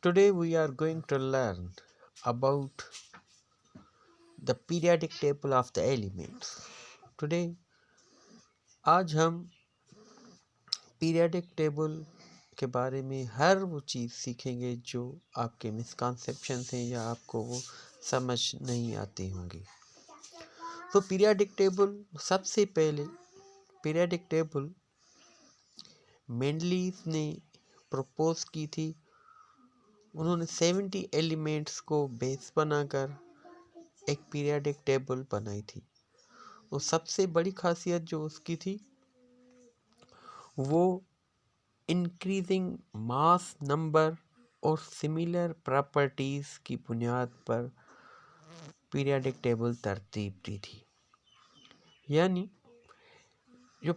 Today we are going to learn about the periodic table of the elements. Today आज हम periodic table के बारे में हर वो चीज़ सीखेंगे जो आपके मिसकॉन्सेप्शन हैं या आपको वो समझ नहीं आती होंगी। तो पीरियडिक टेबल सबसे पहले पीरियडिक टेबल मेंडलीव ने प्रपोज की थी। उन्होंने 70 एलिमेंट्स को बेस बनाकर एक पीरियडिक टेबल बनाई थी। वो सबसे बड़ी खासियत जो उसकी थी वो इंक्रीजिंग मास नंबर और सिमिलर प्रॉपर्टीज़ की बुनियाद पर पीरियडिक टेबल तरतीब दी थी। यानी जो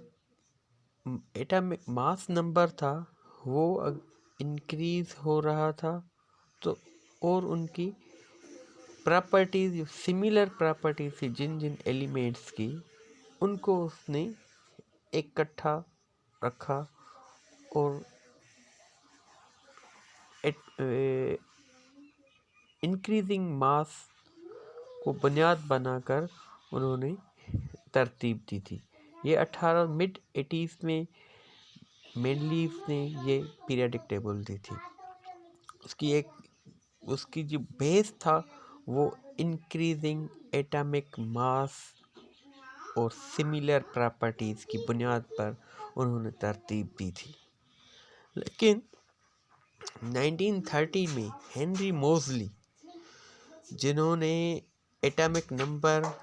एटॉमिक मास नंबर था वो इंक्रीज हो रहा था तो और उनकी प्रॉपर्टीज़ जो सिमिलर प्रॉपर्टीज़ थी जिन जिन एलिमेंट्स की उनको उसने इकट्ठा रखा और इंक्रीजिंग मास को बुनियाद बनाकर उन्होंने तरतीब दी थी। ये 18 मिड 80s में मेंडलीव ने ये पीरियडिक टेबल दी थी। उसकी जो बेस था वो इंक्रीजिंग एटॉमिक मास और सिमिलर प्रॉपर्टीज़ की बुनियाद पर उन्होंने तरतीब दी थी। लेकिन 1930 में हेनरी मोज़ली जिन्होंने एटॉमिक नंबर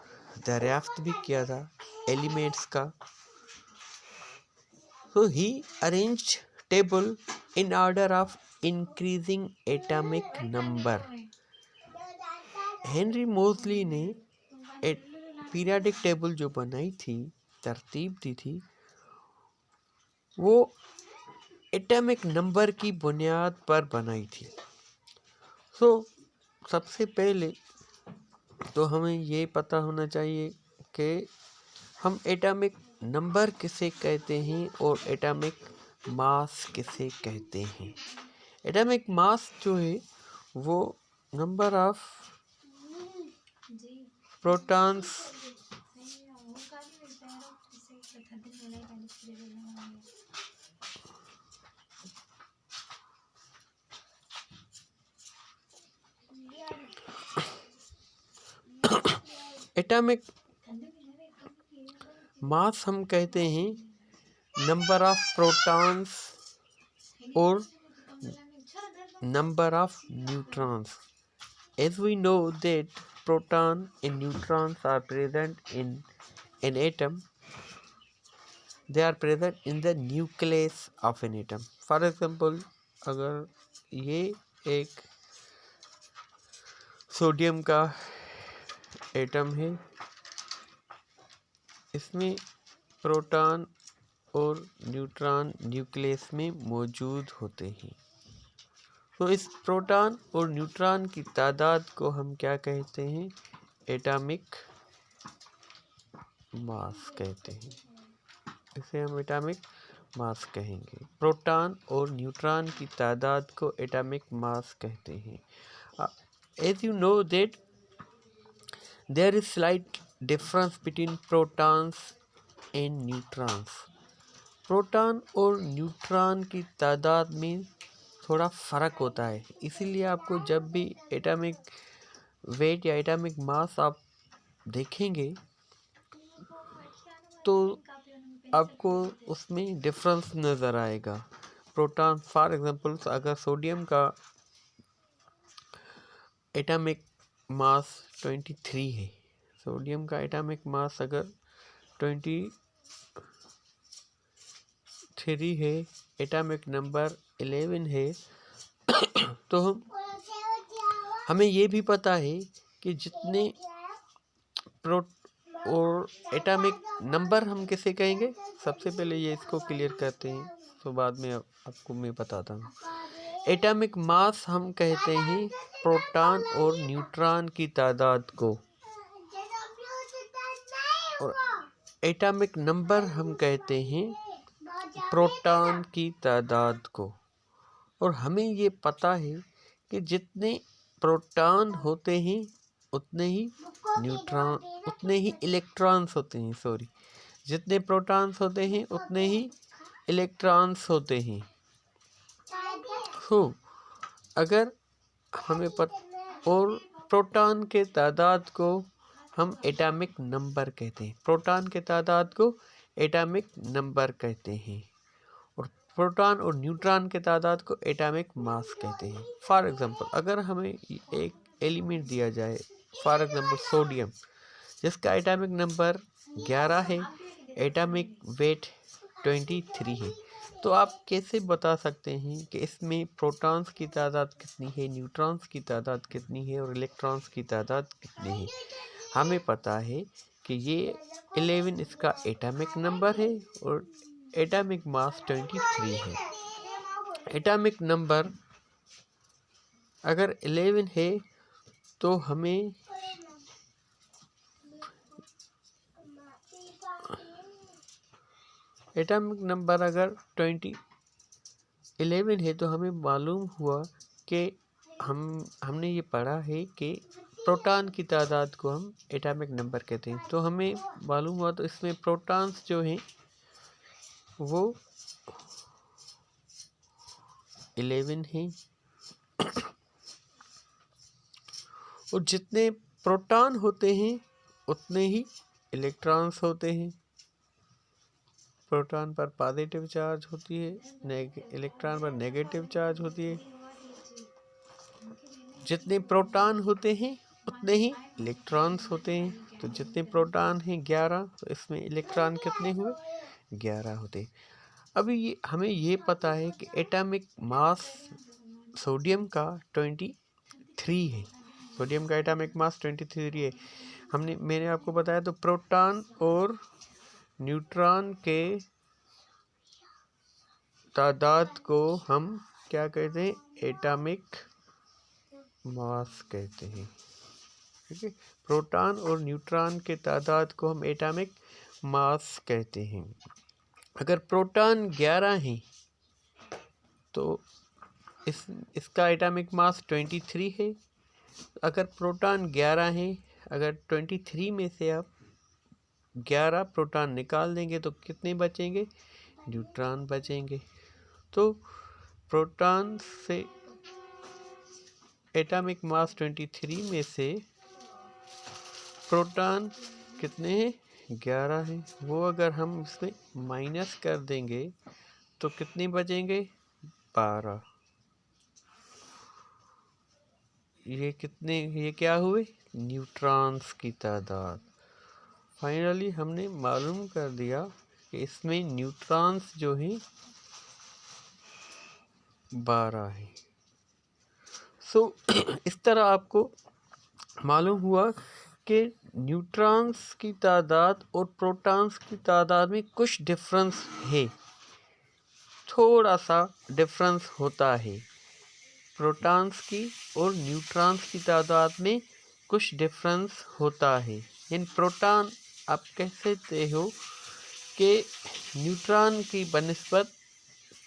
दरियाफ्त भी किया था एलिमेंट्स का, so he arranged table in order of increasing atomic number. Henry Moseley ने एक पीरियडिक टेबल जो बनाई थी, तरतीब दी थी, वो एटॉमिक नंबर की बुनियाद पर बनाई थी। सबसे पहले तो हमें ये पता होना चाहिए कि हम एटॉमिक नंबर किसे कहते हैं और एटॉमिक मास किसे कहते हैं। एटॉमिक मास जो है वो number of protons atomic mass हम कहते हैं नंबर ऑफ प्रोटॉन्स और number of neutrons. As we know that proton and neutrons are present in an atom, they are present in the nucleus of an atom. For example, अगर ये एक sodium का atom है, इसमें proton और neutron nucleus में मौजूद होते हैं। तो इस प्रोटॉन और न्यूट्रॉन की तादाद को हम क्या कहते हैं? एटॉमिक मास कहते हैं। इसे हम एटॉमिक मास कहेंगे। प्रोटॉन और न्यूट्रॉन की तादाद को एटॉमिक मास कहते हैं। As you know that there is slight difference between protons and neutrons. Proton और न्यूट्रॉन की तादाद में थोड़ा फ़र्क होता है, इसीलिए आपको जब भी एटॉमिक वेट या एटॉमिक मास आप देखेंगे तो आपको उसमें डिफरेंस नज़र आएगा। प्रोटॉन फॉर एग्जांपल अगर सोडियम का एटॉमिक मास 23 है, सोडियम का एटॉमिक मास अगर 23 है, एटॉमिक नंबर 11 है तो हमें ये भी पता है कि जितने और एटॉमिक नंबर हम किसे कहेंगे, सबसे पहले ये इसको क्लियर करते हैं तो बाद में आपको मैं बताता हूँ। एटॉमिक मास हम कहते हैं प्रोटॉन और न्यूट्रॉन की तादाद को, और एटॉमिक नंबर हम कहते हैं प्रोटॉन की तादाद को। और हमें ये पता है कि जितने प्रोटॉन होते हैं उतने ही इलेक्ट्रॉन्स होते हैं, सॉरी, जितने प्रोटॉन्स होते हैं उतने ही इलेक्ट्रॉन्स होते हैं। तो अगर हमें और प्रोटॉन के तादाद को हम एटॉमिक नंबर कहते हैं, प्रोटॉन के तादाद को एटॉमिक नंबर कहते हैं, और प्रोटॉन और न्यूट्रॉन के तादाद को एटॉमिक मास कहते हैं। फॉर एग्जांपल, अगर हमें एक एलिमेंट दिया जाए, फॉर एग्जांपल सोडियम, जिसका एटॉमिक नंबर 11 है, एटॉमिक वेट 23 है, तो आप कैसे बता सकते हैं कि इसमें प्रोटॉन्स की तादाद कितनी है, न्यूट्रॉन्स की तादाद कितनी है और इलेक्ट्रॉन्स की तादाद कितनी है? हमें पता है कि ये 11 इसका एटॉमिक नंबर है और एटॉमिक मास 23 है। एटॉमिक नंबर अगर 11 है तो हमें एटॉमिक नंबर अगर 11 है तो हमें मालूम हुआ कि हमने ये पढ़ा है कि प्रोटॉन की तादाद को हम एटॉमिक नंबर कहते हैं। तो हमें मालूम हुआ, तो इसमें प्रोटॉन्स जो हैं वो 11 हैं, और जितने प्रोटॉन होते हैं उतने ही इलेक्ट्रॉन्स होते हैं। प्रोटॉन पर पॉजिटिव चार्ज होती है, इलेक्ट्रॉन पर नेगेटिव चार्ज होती है। जितने प्रोटॉन होते हैं उतने ही इलेक्ट्रॉन्स होते हैं। तो जितने प्रोटॉन हैं 11, तो इसमें इलेक्ट्रॉन कितने हुए? 11 होते हैं। अभी हमें ये पता है कि एटॉमिक मास सोडियम का 23 है, सोडियम का एटॉमिक मास 23 है। मैंने आपको बताया। तो प्रोटॉन और न्यूट्रॉन के तादाद को हम क्या कहते हैं? एटॉमिक मास कहते हैं। ठीक है, प्रोटॉन और न्यूट्रॉन के तादाद को हम एटॉमिक मास कहते हैं। अगर प्रोटॉन 11 है तो इसका एटॉमिक मास 23 है। अगर प्रोटॉन 11 है, अगर 23 में से आप 11 प्रोटॉन निकाल देंगे तो कितने बचेंगे? न्यूट्रॉन बचेंगे। तो प्रोटॉन से एटॉमिक मास 23 में से प्रोटॉन कितने हैं? 11 हैं। वो अगर हम इसमें माइनस कर देंगे तो कितने बचेंगे? 12। ये क्या हुए? न्यूट्रॉन्स की तादाद। फाइनली हमने मालूम कर दिया कि इसमें न्यूट्रॉन्स जो हैं 12 है। इस तरह आपको मालूम हुआ कि न्यूट्रॉन्स की तादाद और प्रोटॉन्स की तादाद में कुछ डिफरेंस है, थोड़ा सा डिफरेंस होता है। प्रोटॉन्स की और न्यूट्रॉन्स की तादाद में कुछ डिफरेंस होता है। इन प्रोटॉन आप कह सकते हो कि न्यूट्रॉन की बनिस्बत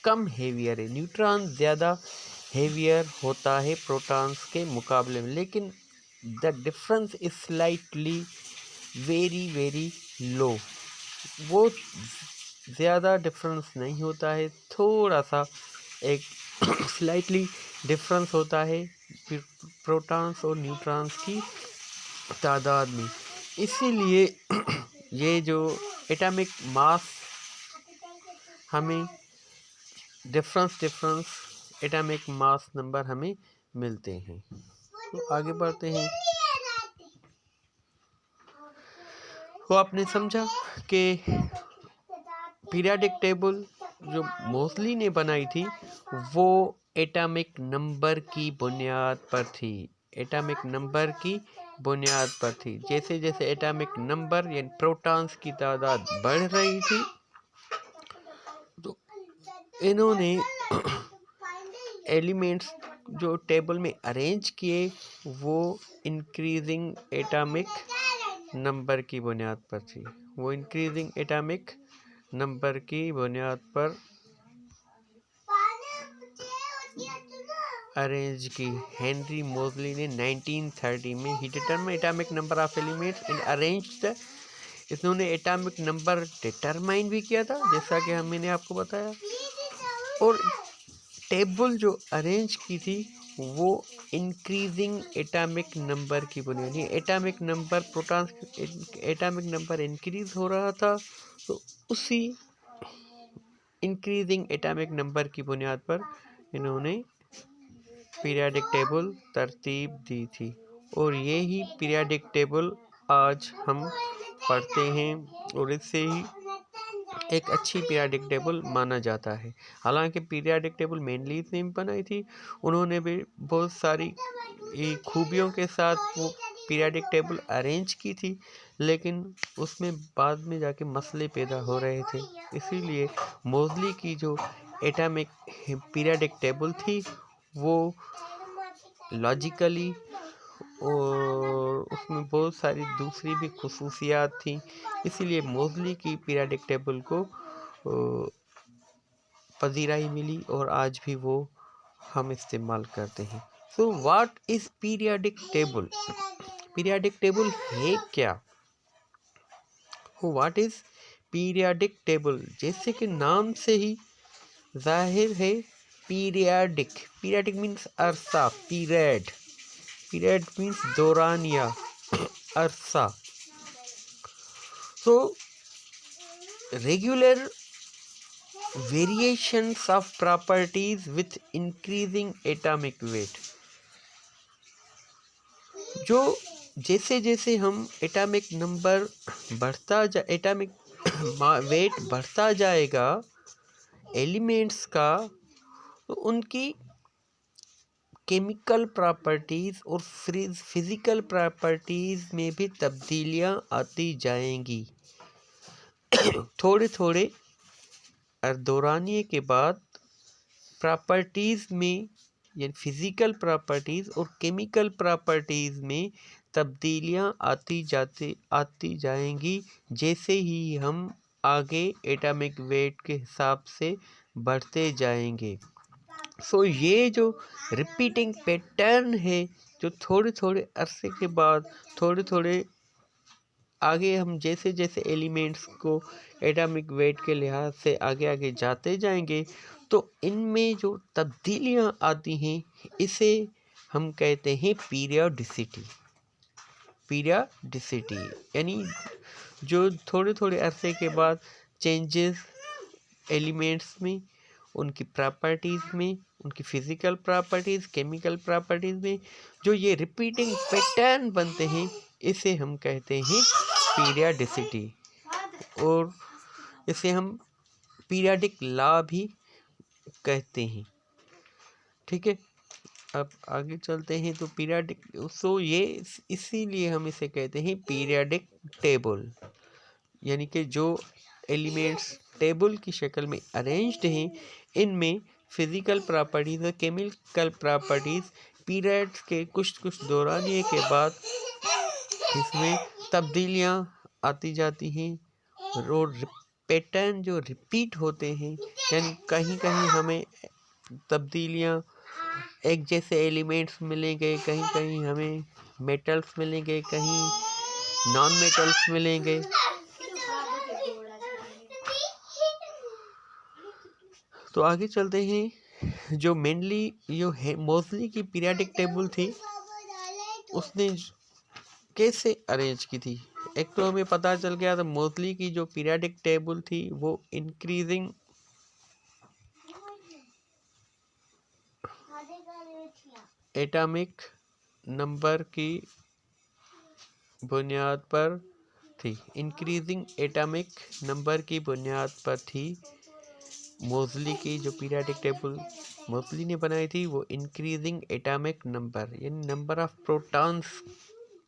कम हेवियर है, न्यूट्रॉन ज़्यादा हेवियर होता है प्रोटॉन्स के मुकाबले में, लेकिन the difference is slightly very very low. वो ज़्यादा डिफरेंस नहीं होता है, थोड़ा सा एक स्लाइटली डिफरेंस होता है प्रोटॉन्स और न्यूट्रॉन्स की तादाद में। इसीलिए ये जो एटॉमिक मास हमें डिफरेंस एटॉमिक मास नंबर हमें मिलते हैं। तो आगे बढ़ते हैं। तो आपने समझा कि पीरियोडिक टेबल जो मोस्टली ने बनाई थी वो एटॉमिक नंबर की बुनियाद पर थी, एटॉमिक नंबर की बुनियाद पर थी। जैसे जैसे एटॉमिक नंबर यानी प्रोटॉन्स की तादाद बढ़ रही थी तो इन्होंने एलिमेंट्स जो टेबल में अरेंज किए वो इंक्रीजिंग एटॉमिक नंबर की बुनियाद पर थी, वो इंक्रीजिंग एटॉमिक नंबर की बुनियाद पर अरेंज की हेनरी मोजली ने 1930 में। He determine atomic number of elements in arranged, इन्होंने एटॉमिक नंबर डिटरमाइन भी किया था जैसा कि मैंने आपको बताया। और टेबल जो अरेंज की थी वो इंक्रीजिंग एटॉमिक नंबर की बुनियाद, atomic number protons atomic number increase हो रहा था, तो उसी इंक्रीजिंग एटॉमिक नंबर की बुनियाद पर इन्होंने पीरियाडिक टेबल तरतीब दी थी। और ये ही पीरियाडिक टेबल आज हम पढ़ते हैं और इससे ही एक अच्छी पीरियाडिक टेबल माना जाता है। हालांकि पीरियाडिक टेबल मेनली इसने बनाई थी, उन्होंने भी बहुत सारी खूबियों के साथ वो पीरियाडिक टेबल अरेंज की थी, लेकिन उसमें बाद में जाके मसले पैदा हो रहे थे। इसीलिए मोजली की जो एटॉमिक पीरियाडिक टेबल थी वो लॉजिकली और उसमें बहुत सारी दूसरी भी खुसूसियात थी, इसीलिए मोजली की पीरियाडिक टेबल को पजीराई मिली और आज भी वो हम इस्तेमाल करते हैं। So what is periodic table? Periodic table है क्या? What is periodic table? जैसे कि नाम से ही जाहिर है, पीरियाडिक, पीरियाडिक मीन्स अरसा, पीरियड मीन्स दौरान या अरसा। So regular variations of properties with increasing atomic weight, जो जैसे जैसे हम एटॉमिक नंबर एटॉमिक वेट बढ़ता जाएगा एलिमेंट्स का, तो उनकी केमिकल प्रॉपर्टीज़ और फिजिकल प्रॉपर्टीज़ में भी तब्दीलियां आती जाएंगी। थोड़े थोड़े दौरानिए के बाद प्रॉपर्टीज़ में यानी फिजिकल प्रॉपर्टीज़ और केमिकल प्रॉपर्टीज़ में तब्दीलियां आती जाएंगी जैसे ही हम आगे एटॉमिक वेट के हिसाब से बढ़ते जाएंगे। सो ये जो रिपीटिंग पैटर्न है, जो थोड़े थोड़े अरसे के बाद थोड़े थोड़े आगे हम जैसे जैसे एलिमेंट्स को एटॉमिक वेट के लिहाज से आगे आगे जाते जाएंगे, तो इनमें जो तब्दीलियां आती हैं इसे हम कहते हैं पीरियाडिसिटी, यानी जो थोड़े थोड़े अरसे के बाद चेंजेस एलिमेंट्स में, उनकी प्रॉपर्टीज़ में, उनकी फिजिकल प्रॉपर्टीज़, केमिकल प्रॉपर्टीज़ में जो ये रिपीटिंग पैटर्न बनते हैं, इसे हम कहते हैं पीरियाडिसिटी, और इसे हम पीरियाडिक लॉ भी कहते हैं। ठीक है, अब आगे चलते हैं। तो पीरियाडिक, सो ये इसीलिए हम इसे कहते हैं पीरियाडिक टेबल, यानी कि जो एलिमेंट्स टेबल की शक्ल में अरेंज्ड हैं, इनमें फिजिकल प्रॉपर्टीज़ और केमिकल प्रॉपर्टीज़ पीरियड्स के कुछ दौरानिए के बाद इसमें तब्दीलियां आती जाती हैं, और पैटर्न जो रिपीट होते हैं, यानी कहीं कहीं हमें तब्दीलियां एक जैसे एलिमेंट्स मिलेंगे, कहीं कहीं हमें मेटल्स मिलेंगे, कहीं नॉन मेटल्स मिलेंगे। तो आगे चलते हैं। जो मेनली जो है मोस्टली की पीरियाडिक टेबल थी, उसने कैसे अरेंज की थी? एक तो हमें पता चल गया था मोस्टली की जो पीरियाडिक टेबल थी वो इंक्रीजिंग एटॉमिक नंबर की बुनियाद पर थी, इंक्रीजिंग एटॉमिक नंबर की बुनियाद पर थी। मोस्टली की जो पीरियाडिक टेबल मोस्टली ने बनाई थी वो इंक्रीजिंग एटॉमिक नंबर, यानी नंबर ऑफ प्रोटॉन्स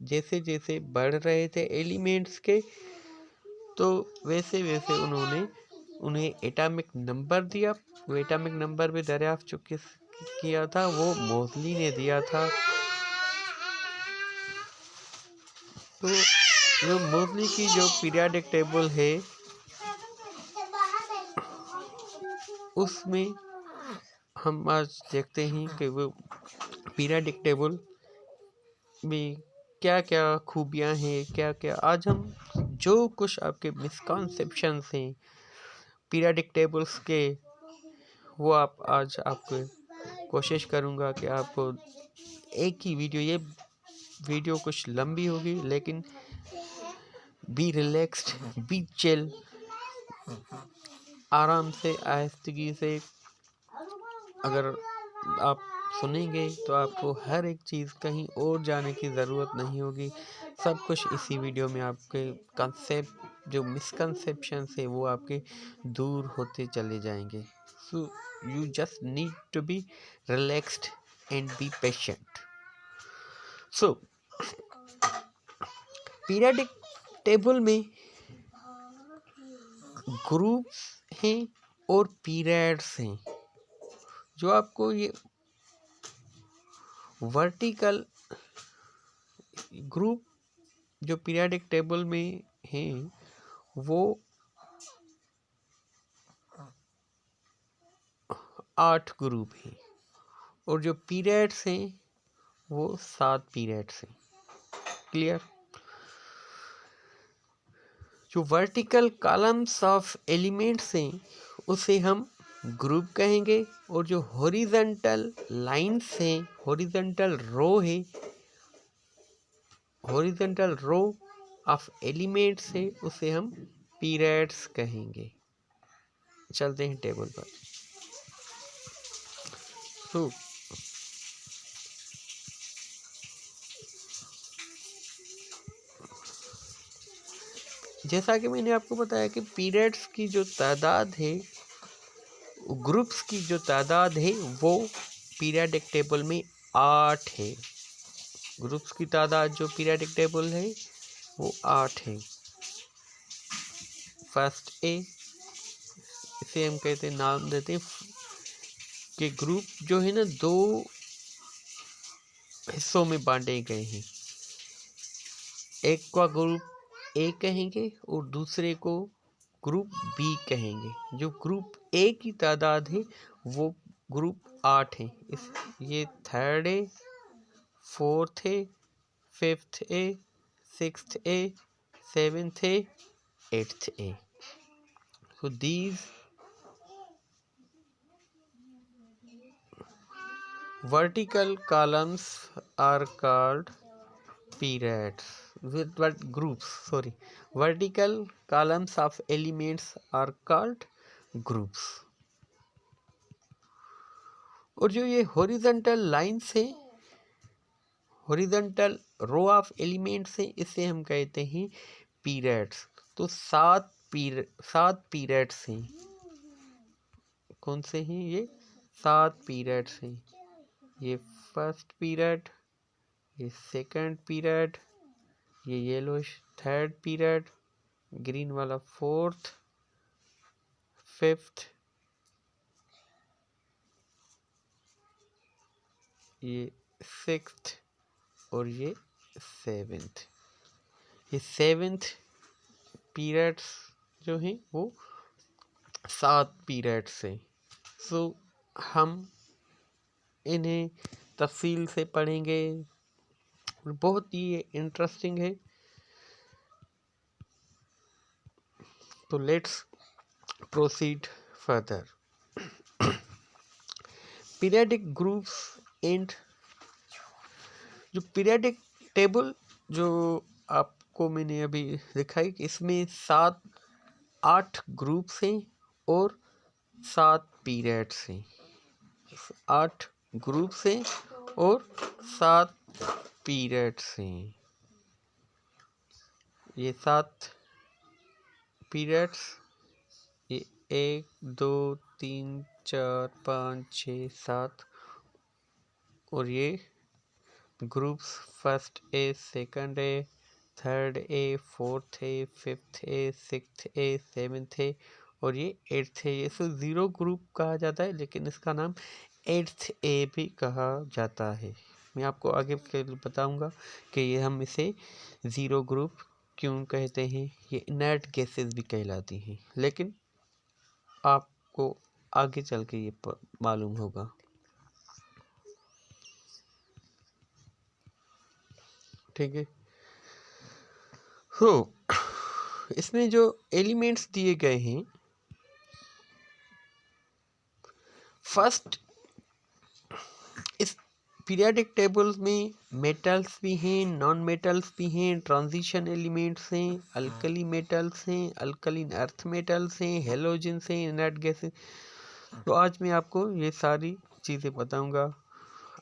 जैसे जैसे बढ़ रहे थे एलिमेंट्स के, तो वैसे वैसे उन्होंने उन्हें एटॉमिक नंबर दिया। वो एटॉमिक नंबर भी दरियाफ्त जो किया था वो मोस्टली ने दिया था। तो जो मोस्टली की जो पीरियाडिक टेबल है उसमें हम आज देखते हैं कि वो पीरियडिक टेबल में क्या क्या खूबियाँ हैं, क्या क्या आज हम जो कुछ आपके मिसकॉन्सेप्शंस हैं पीरियडिक टेबल्स के, वो आज आपको कोशिश करूँगा कि आपको एक ही ये वीडियो कुछ लंबी होगी, लेकिन बी रिलैक्स्ड, बी चिल, आराम से आहिस्तगी से अगर आप सुनेंगे तो आपको हर एक चीज़ कहीं और जाने की ज़रूरत नहीं होगी। सब कुछ इसी वीडियो में आपके कंसेप्ट जो मिसकंसेप्शन है वो आपके दूर होते चले जाएंगे। So you just need to be relaxed and be patient. So periodic table में ग्रुप्स हैं और पीरियड्स हैं। जो आपको ये वर्टिकल ग्रुप जो पीरियडिक टेबल में हैं वो 8 ग्रुप हैं और जो पीरियड्स हैं वो 7 पीरियड्स हैं। क्लियर? जो वर्टिकल कॉलम्स ऑफ एलिमेंट्स हैं उसे हम ग्रुप कहेंगे और जो हॉरिजॉन्टल लाइंस हैं, हॉरिजॉन्टल रो ऑफ एलिमेंट्स है उसे हम पीरियड्स कहेंगे। चलते हैं टेबल पर। तो जैसा कि मैंने आपको बताया कि पीरियड्स की जो तादाद है, ग्रुप्स की जो तादाद है वो पीरियडिक टेबल में 8 है। ग्रुप्स की तादाद जो पीरियडिक टेबल है वो 8 है। फर्स्ट ए, इसे हम कहते हैं, नाम देते हैं कि ग्रुप जो है ना 2 हिस्सों में बांटे गए हैं। एक का ग्रुप ए कहेंगे और दूसरे को ग्रुप बी कहेंगे। जो ग्रुप ए की तादाद है वो ग्रुप 8 है। ये third A, fourth A, fifth A, sixth A, seventh A, eighth A. So these vertical columns are called periods. With what groups? Sorry, vertical columns of elements are called groups. और जो ये horizontal lines है, horizontal row of elements है, इसे हम कहते हैं periods. तो 7 पीरियड्स हैं। कौन से हैं ये? 7 पीरियड्स हैं। ये फर्स्ट पीरियड, ये सेकंड पीरियड, ये येलोइश थर्ड पीरियड, ग्रीन वाला फोर्थ, फिफ्थ, ये सिक्स्थ और ये सेवेंथ। ये सेवेंथ पीरियड्स जो हैं वो 7 पीरियड्स हैं। सो हम इन्हें तफसील से पढ़ेंगे। बहुत ही इंटरेस्टिंग है। तो let's proceed further. Periodic groups and जो पीरियडिक टेबल जो आपको मैंने अभी दिखाई कि इसमें 8 ग्रुप्स हैं और 7 पीरियड्स हैं। 8 ग्रुप्स हैं और 7 पीरियड्स हैं। ये 7 पीरियड्स, ये 1 2 3 4 5 6 7 और ये groups first A, second A, third A, fourth A, fifth A, sixth A, seventh A और ये एट्थ ए। ये सब 0 ग्रुप कहा जाता है, लेकिन इसका नाम एट्थ ए भी कहा जाता है। मैं आपको आगे बताऊंगा कि ये हम इसे 0 ग्रुप क्यों कहते हैं। ये इनर्ट गैसेस भी कहलाती हैं, लेकिन आपको आगे चल के ये मालूम होगा। ठीक है, तो इसमें जो एलिमेंट्स दिए गए हैं, फर्स्ट इस पीरियाडिक टेबल्स में मेटल्स भी हैं, नॉन मेटल्स भी हैं, ट्रांजिशन एलिमेंट्स हैं, अल्कली मेटल्स हैं, अल्कलीन अर्थ मेटल्स हैं, हेलोजन्स हैं, इनर्ट गैसेस। तो आज मैं आपको ये सारी चीज़ें बताऊंगा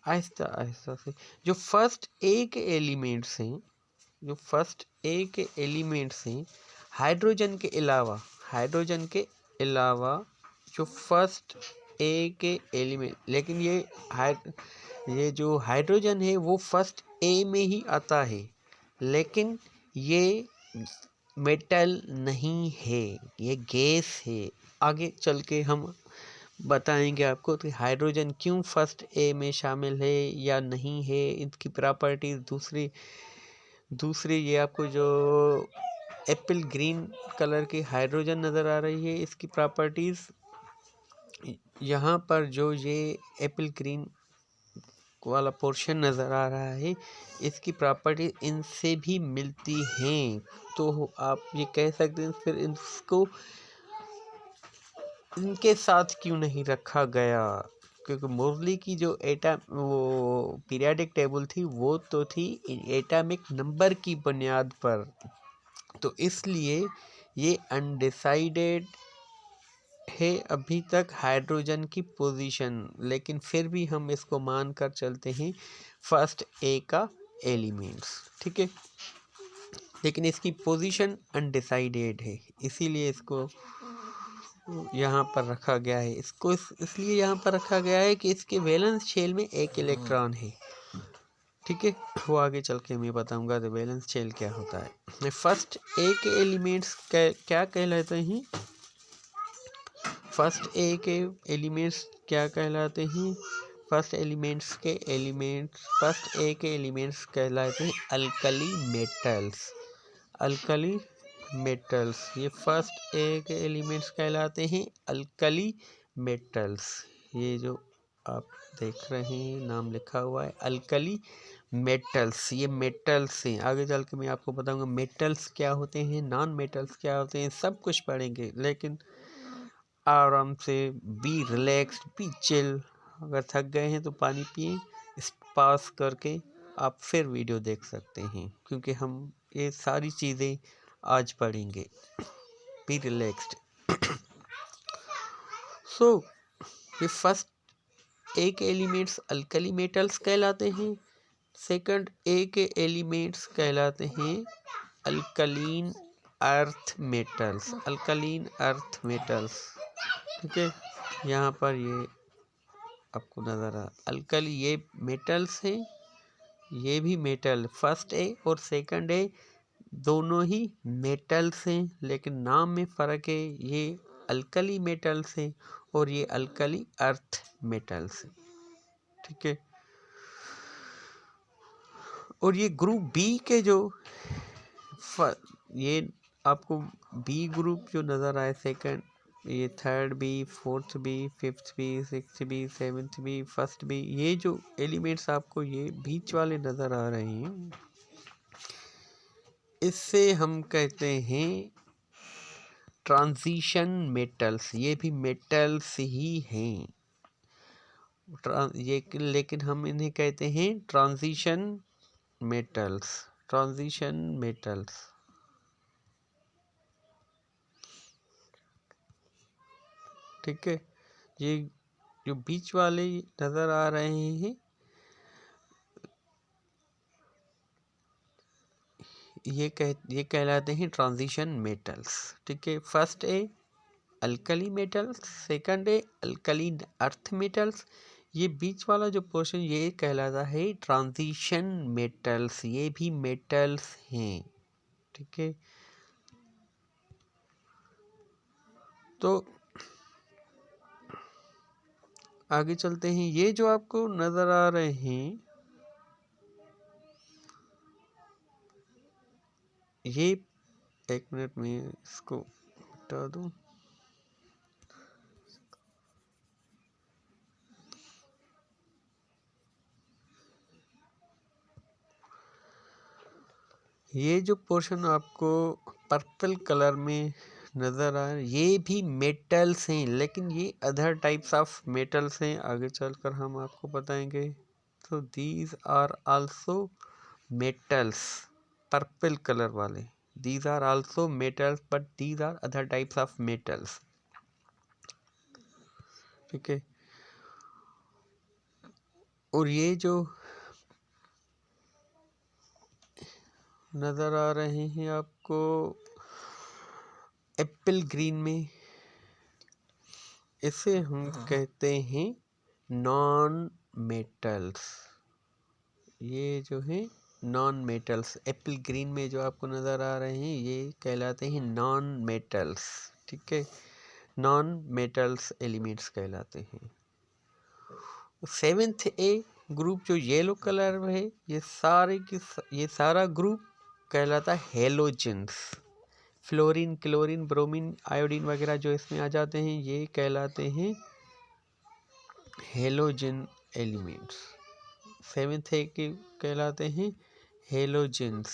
आहिस्ता आहिस्ता से। जो फर्स्ट ए के एलिमेंट्स हैं, जो फर्स्ट ए के एलिमेंट्स हैं, हाइड्रोजन के अलावा, हाइड्रोजन के अलावा जो फर्स्ट ए के एलिमेंट, लेकिन ये जो हाइड्रोजन है वो फर्स्ट ए में ही आता है, लेकिन ये मेटल नहीं है, ये गैस है। आगे चल के हम बताएंगे आपको कि हाइड्रोजन क्यों फर्स्ट ए में शामिल है या नहीं है, इसकी प्रॉपर्टीज। दूसरी ये आपको जो एप्पल ग्रीन कलर की हाइड्रोजन नज़र आ रही है, इसकी प्रॉपर्टीज़ यहाँ पर जो ये एप्पल ग्रीन वाला पोर्शन नज़र आ रहा है, इसकी प्रॉपर्टी इनसे भी मिलती हैं। तो आप ये कह सकते हैं फिर इसको इनके साथ क्यों नहीं रखा गया, क्योंकि मुरली की जो वो पीरियाडिक टेबल थी वो तो थी एटॉमिक नंबर की बुनियाद पर, तो इसलिए ये अनडिसाइडेड है अभी तक हाइड्रोजन की पोजीशन, लेकिन फिर भी हम इसको मान कर चलते हैं फर्स्ट ए का एलिमेंट्स। ठीक है, लेकिन इसकी पोजीशन अनडिसाइडेड है, इसीलिए इसको यहाँ पर रखा गया है। इसको इसलिए यहाँ पर रखा गया है कि इसके वैलेंस शेल में एक इलेक्ट्रॉन है। ठीक है, वो आगे चल के मैं बताऊंगा तो वैलेंस शेल क्या होता है। फर्स्ट ए के एलिमेंट्स क्या कहलाते हैं, फर्स्ट ए के एलिमेंट्स क्या कहलाते हैं, फर्स्ट ए के एलिमेंट्स कहलाते हैं अल्कली मेटल्स। अल्कली मेटल्स, ये फर्स्ट ए के एलिमेंट्स कहलाते हैं अल्कली मेटल्स। ये जो आप देख रहे हैं नाम लिखा हुआ है अल्कली मेटल्स, ये मेटल्स हैं। आगे चल के मैं आपको बताऊंगा मेटल्स क्या होते हैं, नॉन मेटल्स क्या होते हैं, सब कुछ पढ़ेंगे। लेकिन आराम से, बी रिलैक्स्ड, बी चिल। अगर थक गए हैं तो पानी पिए, इस पास करके आप फिर वीडियो देख सकते हैं, क्योंकि हम ये सारी चीज़ें आज पढ़ेंगे। B relaxed. सो ये फर्स्ट ए के एलिमेंट्स अल्कली मेटल्स कहलाते हैं, सेकंड ए के एलिमेंट्स कहलाते हैं alkaline earth metals, alkaline earth metals. ठीक है, यहाँ पर ये आपको नज़र आ अल्कली, ये मेटल्स हैं, ये भी मेटल, फर्स्ट ए और सेकंड ए दोनों ही मेटल्स हैं, लेकिन नाम में फ़र्क है। ये अल्कली मेटल्स हैं और ये अल्कली अर्थ मेटल्स हैं। ठीक है, और ये ग्रुप बी के जो ये आपको बी ग्रुप जो नज़र आए, सेकंड, ये third B, fourth B, fifth B, sixth B, seventh B, first B, ये जो एलिमेंट्स आपको ये बीच वाले नज़र आ रहे हैं, इससे हम कहते हैं ट्रांजिशन मेटल्स। ये भी मेटल्स ही हैं, ये, लेकिन हम इन्हें कहते हैं ट्रांजिशन मेटल्स, ट्रांजिशन मेटल्स। ठीक है, ये जो बीच वाले नज़र आ रहे हैं, ये कहलाते हैं ट्रांजिशन मेटल्स। ठीक है, first A alkali metals, second A alkaline earth metals, ये बीच वाला जो पोर्शन ये कहलाता है ट्रांजिशन मेटल्स, ये भी मेटल्स हैं। ठीक है, तो आगे चलते हैं। ये जो आपको नज़र आ रहे हैं, ये एक मिनट में इसको हटा दूं। ये जो पोर्शन आपको पर्पल कलर में नज़र आ रहा है, ये भी मेटल्स हैं, लेकिन ये अदर टाइप्स ऑफ मेटल्स हैं, आगे चलकर हम आपको बताएंगे। तो these are also metals, purple colour वाले, these are also metals but these are other types of metals. ठीक है, और ये जो नज़र आ रहे हैं आपको एप्पल ग्रीन में, इसे हम कहते हैं नॉन मेटल्स। ये जो है नॉन मेटल्स, एप्पल ग्रीन में जो आपको नज़र आ रहे हैं ये कहलाते हैं नॉन मेटल्स। ठीक है, नॉन मेटल्स एलिमेंट्स कहलाते हैं। सेवेंथ ए ग्रुप जो येलो कलर में है, ये सारा ग्रुप कहलाता है halogens. Fluorine, chlorine, bromine, iodine वगैरह जो इसमें आ जाते हैं ये कहलाते हैं हेलोजन एलिमेंट्स। सेवेंथ ए के कहलाते हैं हेलोजेंस।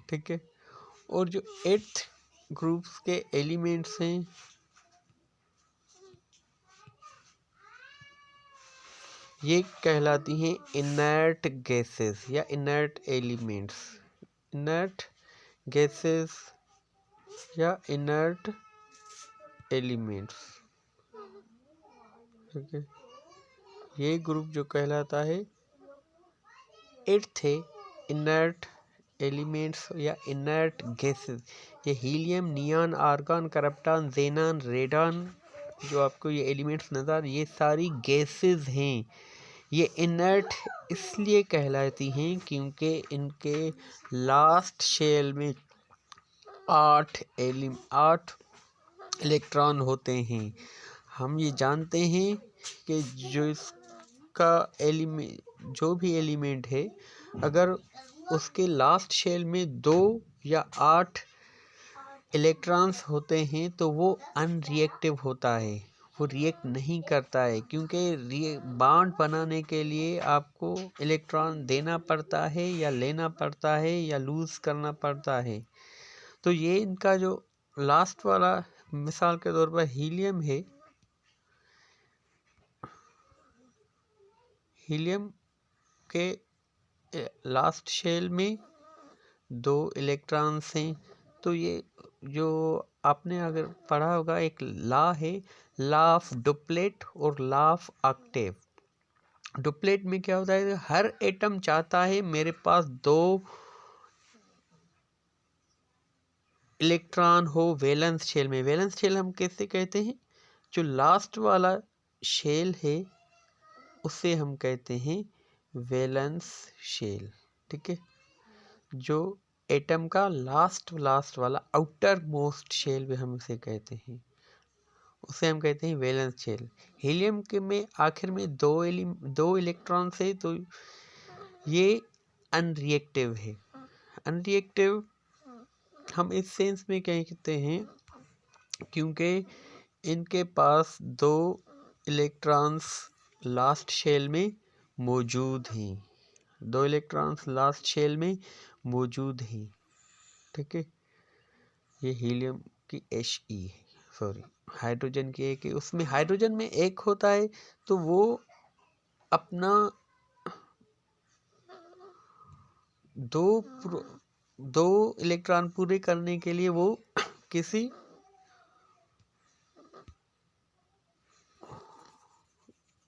ठीक है, और जो एट्थ ग्रुप्स के एलिमेंट्स हैं ये कहलाती हैं इनर्ट गैसेस या इनर्ट एलिमेंट्स। इनर्ट गैसेस या इनर्ट एलिमेंट्स। ठीक है, ये ग्रुप जो कहलाता है एट्थ है इनर्ट एलिमेंट्स या इनर्ट गैसेस। ये हीलियम, नियॉन, आर्गन, करप्टन, जेनन, रेडन, जो आपको ये एलिमेंट्स नज़र, ये सारी गैसेस हैं। ये इनर्ट इसलिए कहलाती हैं क्योंकि इनके लास्ट शेल में 8 इलेक्ट्रॉन होते हैं। हम ये जानते हैं कि जो इसका जो भी एलिमेंट है, अगर उसके लास्ट शेल में 2 या 8 इलेक्ट्रॉन्स होते हैं तो वो अनरिएक्टिव होता है, वो रिएक्ट नहीं करता है, क्योंकि बॉन्ड बनाने के लिए आपको इलेक्ट्रॉन देना पड़ता है या लेना पड़ता है या लूज़ करना पड़ता है। तो ये इनका जो लास्ट वाला मिसाल के तौर पर हीलियम है, हीलियम के लास्ट शेल में 2 इलेक्ट्रॉन्स हैं। तो ये जो आपने अगर पढ़ा होगा एक लॉ है, लॉ ऑफ डुप्लेट और लॉ ऑफ ऑक्टेव। डुप्लेट में क्या होता है, हर एटम चाहता है मेरे पास 2 इलेक्ट्रॉन हो वैलेंस शेल में। वैलेंस शेल हम कैसे कहते हैं, जो लास्ट वाला शेल है उसे हम कहते हैं वैलेंस शेल। ठीक है, जो एटम का लास्ट वाला आउटर मोस्ट शेल भी हम उसे कहते हैं, उसे हम कहते हैं वैलेंस शेल। हीलियम के में आखिर में 2 इलेक्ट्रॉन से, तो ये अनरिएक्टिव है। अनरिएक्टिव हम इस सेंस में कहते हैं क्योंकि इनके पास 2 इलेक्ट्रॉन्स लास्ट शेल में मौजूद हैं, 2 इलेक्ट्रॉन्स लास्ट शेल में मौजूद हैं। ठीक है, ये हीलियम की He है, सॉरी हाइड्रोजन की एक है, उसमें हाइड्रोजन में एक होता है तो वो अपना दो इलेक्ट्रॉन पूरे करने के लिए वो किसी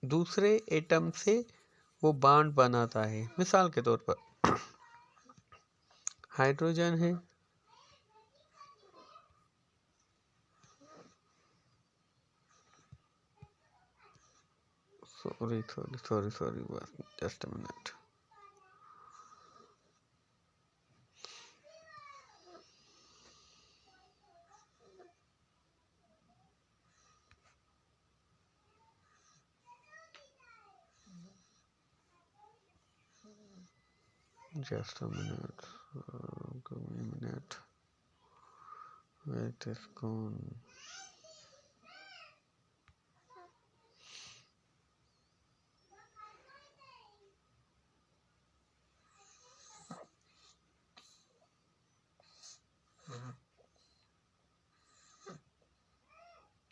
दूसरे एटम से वो बॉन्ड बनाता है। मिसाल के तौर पर हाइड्रोजन है, sorry just a minute. Just a minute. Give me a minute. Where it is gone.